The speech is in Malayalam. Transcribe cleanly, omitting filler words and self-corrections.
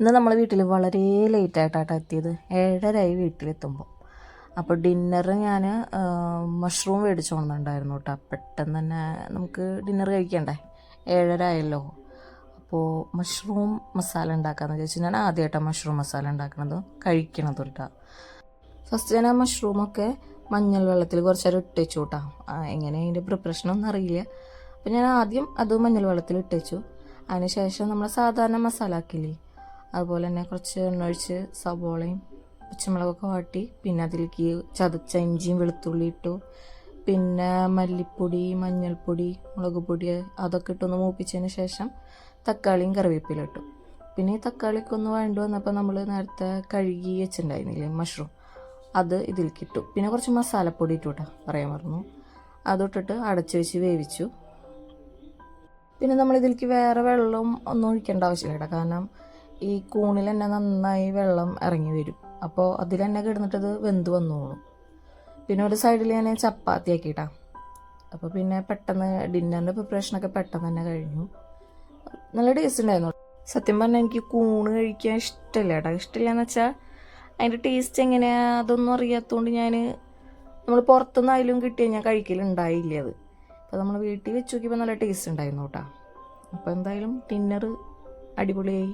ഇന്ന് നമ്മളെ വീട്ടിൽ വളരെ ലേറ്റായിട്ടാണ് എത്തിയത്. 7:30 വീട്ടിലെത്തുമ്പോൾ. അപ്പോൾ ഡിന്നറ് ഞാൻ മഷ്റൂം മേടിച്ചു കൊണ്ടുണ്ടായിരുന്നു കേട്ടോ. പെട്ടെന്ന് തന്നെ നമുക്ക് ഡിന്നർ കഴിക്കണ്ടേ, 7:30 ആയല്ലോ. അപ്പോൾ മഷ്റൂം മസാല ഉണ്ടാക്കാമെന്ന് വിചാരിച്ചു. ഞാൻ ആദ്യമായിട്ടാണ് മഷ്റൂം മസാല ഉണ്ടാക്കണതും കഴിക്കണതും കേട്ടോ. ഫസ്റ്റ് ഞാൻ ആ മഷ്റൂമൊക്കെ മഞ്ഞൾ വെള്ളത്തിൽ കുറച്ച് നേരം ഇട്ട് വെച്ചു കേട്ടോ. എങ്ങനെ അതിൻ്റെ പ്രിപ്പറേഷനൊന്നും അറിയില്ല. അപ്പോൾ ഞാൻ ആദ്യം അത് മഞ്ഞൾ വെള്ളത്തിൽ ഇട്ട് വെച്ചു. അതിന് ശേഷം നമ്മൾ സാധാരണ മസാല ആക്കില്ലേ, അതുപോലെ തന്നെ കുറച്ച് എണ്ണ ഒഴിച്ച് സവോളയും പച്ചമുളകൊക്കെ വാട്ടി, പിന്നെ അതിലേക്ക് ചതച്ച ഇഞ്ചിയും വെളുത്തുള്ളി ഇട്ടു. പിന്നെ മല്ലിപ്പൊടി, മഞ്ഞൾപ്പൊടി, മുളക് പൊടി അതൊക്കെ ഇട്ടൊന്ന് മൂപ്പിച്ചതിന് ശേഷം തക്കാളിയും കറിവേപ്പില ഇട്ടു. പിന്നെ ഈ തക്കാളിയൊക്കെ ഒന്ന് വഴണ്ടു വന്നപ്പോൾ നമ്മൾ നേരത്തെ കഴുകി വെച്ചിട്ടുണ്ടായിരുന്നില്ലേ മഷ്റൂം, അത് ഇതിലേക്ക് ഇട്ടു. പിന്നെ കുറച്ച് മസാലപ്പൊടി ഇട്ടു കേട്ടോ, പറയാൻ മറന്നു. അതിട്ടിട്ട് അടച്ചു വെച്ച് വേവിച്ചു. പിന്നെ നമ്മൾ ഇതിലേക്ക് വേറെ വെള്ളം ഒന്നും ഒഴിക്കേണ്ട ആവശ്യമില്ല കേട്ടോ, കാരണം ഈ കൂണിൽ തന്നെ നന്നായി വെള്ളം ഇറങ്ങി വരും. അപ്പോൾ അതിൽ തന്നെ കിടന്നിട്ടത് വെന്ത് വന്നോളും. പിന്നെ ഒരു സൈഡിൽ ഞാൻ ചപ്പാത്തി ആക്കിയിട്ടാ. അപ്പോൾ പിന്നെ പെട്ടെന്ന് ഡിന്നറിൻ്റെ പ്രിപ്പറേഷനൊക്കെ പെട്ടെന്ന് തന്നെ കഴിഞ്ഞു. നല്ല ടേസ്റ്റ് ഉണ്ടായിരുന്നു. സത്യം പറഞ്ഞാൽ എനിക്ക് കൂണ് കഴിക്കാൻ ഇഷ്ടമില്ല കേട്ടോ. ഇഷ്ടമില്ല എന്ന് വെച്ചാൽ അതിൻ്റെ ടേസ്റ്റ് എങ്ങനെയാണ് അതൊന്നും അറിയാത്തതുകൊണ്ട് നമ്മൾ പുറത്തുനിന്നായാലും കിട്ടിയാൽ ഞാൻ കഴിക്കലുണ്ടായില്ല അത്. അപ്പോൾ നമ്മൾ വീട്ടിൽ വെച്ച് നോക്കിയപ്പോൾ നല്ല ടേസ്റ്റ് ഉണ്ടായിരുന്നു കേട്ടോ. അപ്പോൾ എന്തായാലും ഡിന്നർ അടിപൊളിയായി.